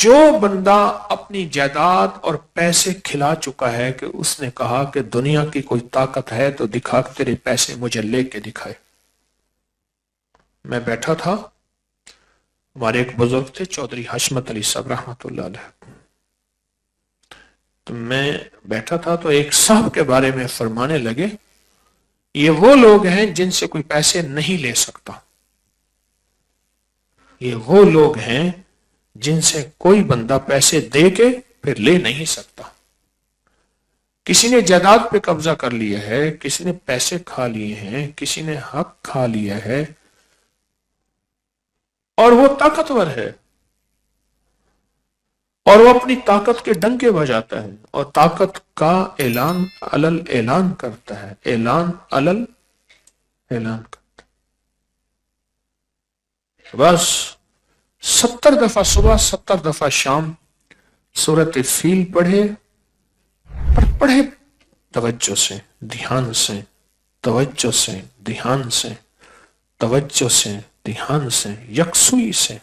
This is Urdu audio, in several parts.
جو بندہ اپنی جائیداد اور پیسے کھلا چکا ہے کہ اس نے کہا کہ دنیا کی کوئی طاقت ہے تو دکھا کہ تیرے پیسے مجھے لے کے دکھائے. میں بیٹھا تھا، ہمارے ایک بزرگ تھے چودھری حشمت علی صاحب رحمۃ اللہ علیہ، تو میں بیٹھا تھا تو ایک صاحب کے بارے میں فرمانے لگے یہ وہ لوگ ہیں جن سے کوئی پیسے نہیں لے سکتا، یہ وہ لوگ ہیں جن سے کوئی بندہ پیسے دے کے پھر لے نہیں سکتا. کسی نے جائیداد پہ قبضہ کر لیا ہے، کسی نے پیسے کھا لیے ہیں، کسی نے حق کھا لیا ہے اور وہ طاقتور ہے اور وہ اپنی طاقت کے ڈنکے بجاتا ہے اور طاقت کا اعلان علل اعلان کرتا ہے، اعلان علل اعلان کرتا ہے. بس 70 دفعہ صبح 70 دفعہ شام سورۃ فیل پڑھے، پر پڑھے توجہ سے، دھیان سے، توجہ سے، دھیان سے، توجہ سے، دھیان سے، یکسوئی سے،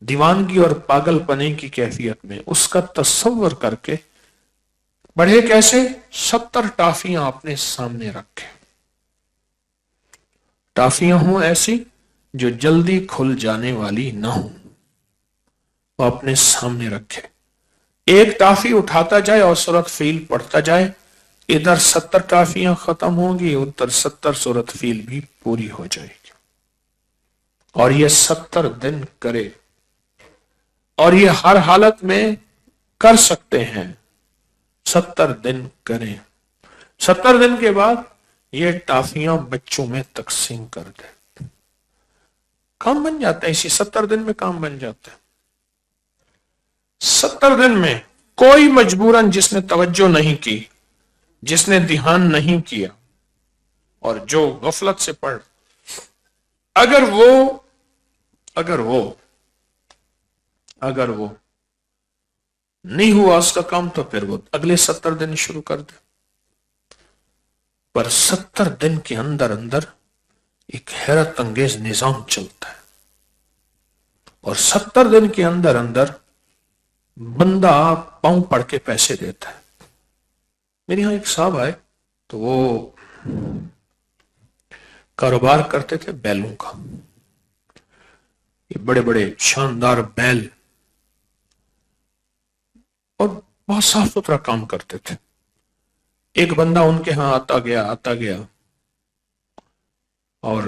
دیوانگی اور پاگل پنے کی کیفیت میں اس کا تصور کر کے پڑھے. کیسے؟ 70 ٹافیاں اپنے سامنے رکھے، ٹافیاں ہوں ایسی جو جلدی کھل جانے والی نہ ہوں، وہ اپنے سامنے رکھے. ایک ٹافی اٹھاتا جائے اور سورۃ فیل پڑھتا جائے، ادھر 70 ٹافیاں ختم ہوں گی، ادھر 70 سورۃ فیل بھی پوری ہو جائے گی. اور یہ 70 دن کرے، اور یہ ہر حالت میں کر سکتے ہیں. 70 دن کریں، 70 دن کے بعد یہ ٹافیاں بچوں میں تقسیم کر دیں. کام بن جاتا ہے، اسی 70 دن میں کام بن جاتا ہے. 70 دن میں کوئی مجبوراً جس نے توجہ نہیں کی، جس نے دھیان نہیں کیا اور جو غفلت سے پڑھ، اگر وہ نہیں ہوا اس کا کام تو پھر وہ اگلے 70 دن شروع کر دے. پر 70 دن کے اندر اندر ایک حیرت انگیز نظام چلتا ہے، اور 70 دن کے اندر اندر بندہ پاؤں پڑ کے پیسے دیتا ہے. میرے یہاں ایک صاحب آئے تو وہ کاروبار کرتے تھے بیلوں کا، یہ بڑے بڑے شاندار بیل، اور بہت صاف ستھرا کام کرتے تھے. ایک بندہ ان کے ہاں آتا گیا اور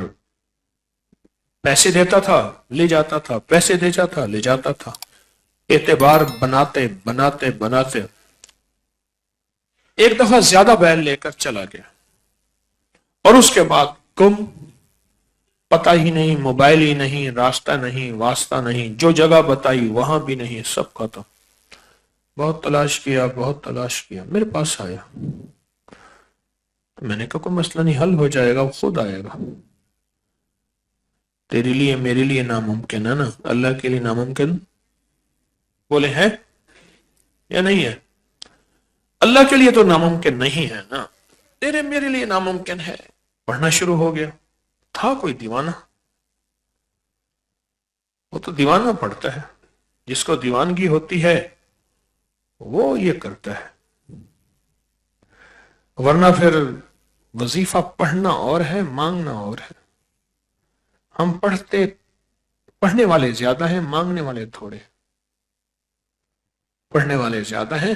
پیسے دیتا تھا، لے جاتا تھا، پیسے دیتا تھا، لے جاتا تھا. اعتبار بناتے بناتے بناتے ایک دفعہ زیادہ بیل لے کر چلا گیا، اور اس کے بعد گم، پتہ ہی نہیں، موبائل ہی نہیں، راستہ نہیں، واسطہ نہیں، جو جگہ بتائی وہاں بھی نہیں، سب ختم. بہت تلاش کیا، بہت تلاش کیا، میرے پاس آیا. میں نے کہا کوئی مسئلہ نہیں، حل ہو جائے گا، وہ خود آئے گا. تیرے لیے میرے لیے ناممکن ہے نا، اللہ کے لیے ناممکن بولے ہے یا نہیں ہے؟ اللہ کے لیے تو ناممکن نہیں ہے نا، تیرے میرے لیے ناممکن ہے. پڑھنا شروع ہو گیا. تھا کوئی دیوانہ، وہ تو دیوانہ پڑھتا ہے، جس کو دیوانگی ہوتی ہے وہ یہ کرتا ہے. ورنہ پھر وظیفہ پڑھنا اور ہے، مانگنا اور ہے. ہم پڑھنے والے زیادہ ہیں، مانگنے والے تھوڑے. پڑھنے والے زیادہ ہیں،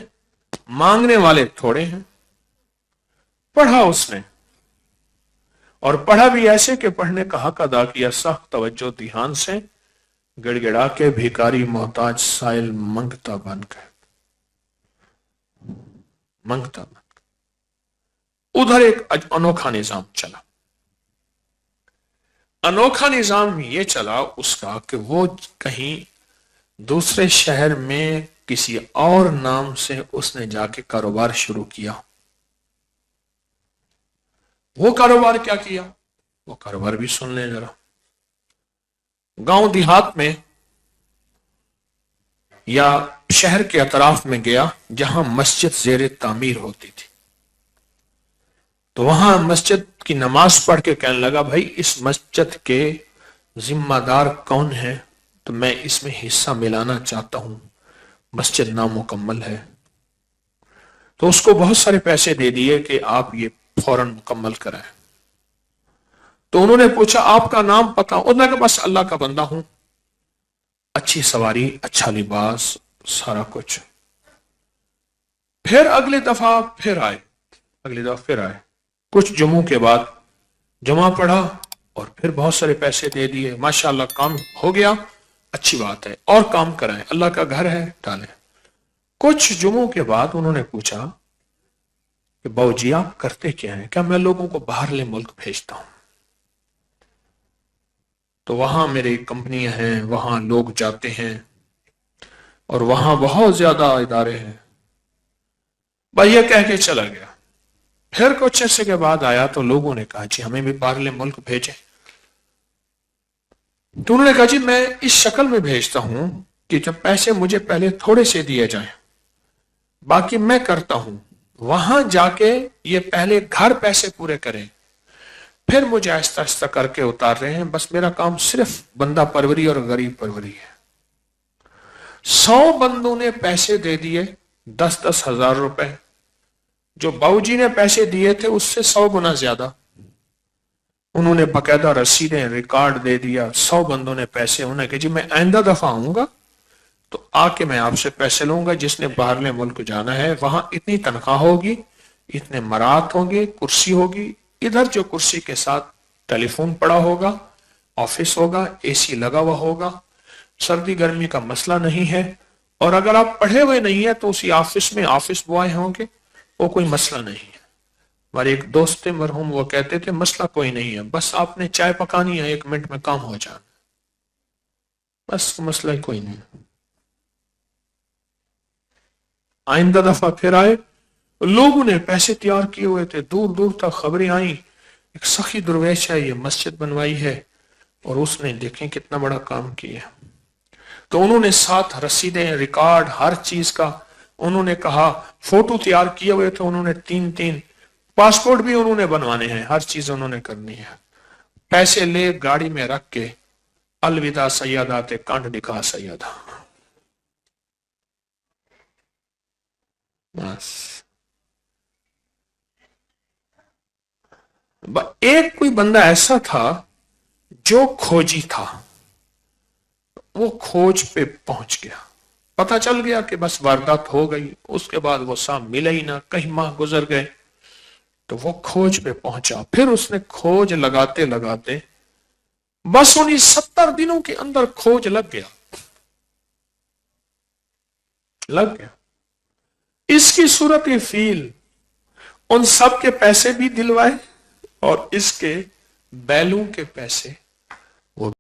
مانگنے والے تھوڑے ہیں. پڑھا اس نے، اور پڑھا بھی ایسے کہ پڑھنے کا حق ادا کیا، سخت توجہ دھیان سے، گڑ گڑا کے بھیکاری محتاج سائل منگتا بن گئے، منگتا بن گئے. ادھر ایک انوکھا نظام چلا. انوکھا نظام یہ چلا اس کا کہ وہ کہیں دوسرے شہر میں کسی اور نام سے اس نے جا کے کاروبار شروع کیا. وہ کاروبار کیا کیا؟ وہ کاروبار بھی سن لیں ذرا. گاؤں دیہات میں یا شہر کے اطراف میں گیا جہاں مسجد زیر تعمیر ہوتی تھی، تو وہاں مسجد کی نماز پڑھ کے کہنے لگا بھائی اس مسجد کے ذمہ دار کون ہے؟ تو میں اس میں حصہ ملانا چاہتا ہوں، مسجد نامکمل ہے۔ تو اس کو بہت سارے پیسے دے دیے کہ آپ یہ فوراً مکمل کرائیں۔ تو انہوں نے پوچھا آپ کا نام پتا؟ انہوں نے کہا بس اللہ کا بندہ ہوں، اچھی سواری، اچھا لباس، سارا کچھ۔ پھر اگلی دفعہ پھر آئے کچھ جمعوں کے بعد، جمعہ پڑھا اور پھر بہت سارے پیسے دے دیے، ماشاءاللہ کام ہو گیا، اچھی بات ہے، اور کام کرائیں، اللہ کا گھر ہے، ڈالیں۔ کچھ جمعوں کے بعد انہوں نے پوچھا کہ باؤ جی آپ کرتے کیا ہیں؟ کیا میں لوگوں کو باہرلے ملک بھیجتا ہوں، تو وہاں میری کمپنیاں ہیں، وہاں لوگ جاتے ہیں اور وہاں بہت زیادہ ادارے ہیں۔ بھائی یہ کہہ کے چلا گیا۔ پھر کچھ عرصے کے بعد آیا تو لوگوں نے کہا جی ہمیں بھی باہرلے ملک بھیجیں۔ تو انہوں نے کہا جی میں اس شکل میں بھیجتا ہوں کہ جب پیسے مجھے پہلے تھوڑے سے دیے جائیں، باقی میں کرتا ہوں، وہاں جا کے یہ پہلے گھر پیسے پورے کریں، پھر مجھے آہستہ آہستہ کر کے اتار رہے ہیں، بس میرا کام صرف بندہ پروری اور غریب پروری ہے۔ 100 بندوں نے پیسے دے دیے، 10,000 روپے، جو باؤ جی نے پیسے دیے تھے اس سے 100 گنا زیادہ۔ انہوں نے باقاعدہ رسیدیں، ریکارڈ دے دیا، 100 بندوں نے پیسے، انہوں نے کہا جی میں آئندہ دفعہ آؤں گا تو آ کے میں آپ سے پیسے لوں گا، جس نے باہرلے ملک جانا ہے وہاں اتنی تنخواہ ہوگی، اتنے مرات ہوں گے، کرسی ہوگی، ادھر جو کرسی کے ساتھ ٹیلی فون پڑا ہوگا، آفس ہوگا، اے سی لگا ہوا ہوگا، سردی گرمی کا مسئلہ نہیں ہے، اور اگر آپ پڑھے ہوئے نہیں ہیں تو اسی آفس میں آفس بوائے ہوں گے، وہ کوئی مسئلہ نہیں ہے۔ ہمارے ایک دوست تھے مرحوم، وہ کہتے تھے مسئلہ کوئی نہیں ہے، بس آپ نے چائے پکانی ہے، 1 منٹ میں کام ہو جانا، بس مسئلہ ہی کوئی نہیں۔ آئندہ دفعہ پھر آئے، لوگوں نے پیسے تیار کیے ہوئے تھے، دور دور تک خبریں آئیں، ایک سخی درویش ہے، یہ مسجد بنوائی ہے، اور اس نے دیکھیں کتنا بڑا کام کیا۔ تو انہوں نے ساتھ رسیدیں، ریکارڈ، ہر چیز کا انہوں نے کہا، فوٹو تیار کیے ہوئے تھے انہوں نے 3 پاسپورٹ بھی انہوں نے بنوانے ہیں، ہر چیز انہوں نے کرنی ہے۔ پیسے لے گاڑی میں رکھ کے، الوداع سیادہ تے کانڈ نکاح سیادہ، بس۔ ایک کوئی بندہ ایسا تھا جو کھوجی تھا، وہ کھوج پہ پہنچ گیا، پتا چل گیا کہ بس واردات ہو گئی، اس کے بعد وہ سام ملا ہی نہ، کئی ماہ گزر گئے، تو وہ کھوج پہ پہنچا، پھر اس نے کھوج لگاتے لگاتے بس انہیں 70 دنوں کے اندر کھوج لگ گیا۔ اس کی صورت فیل، ان سب کے پیسے بھی دلوائے اور اس کے بیلوں کے پیسے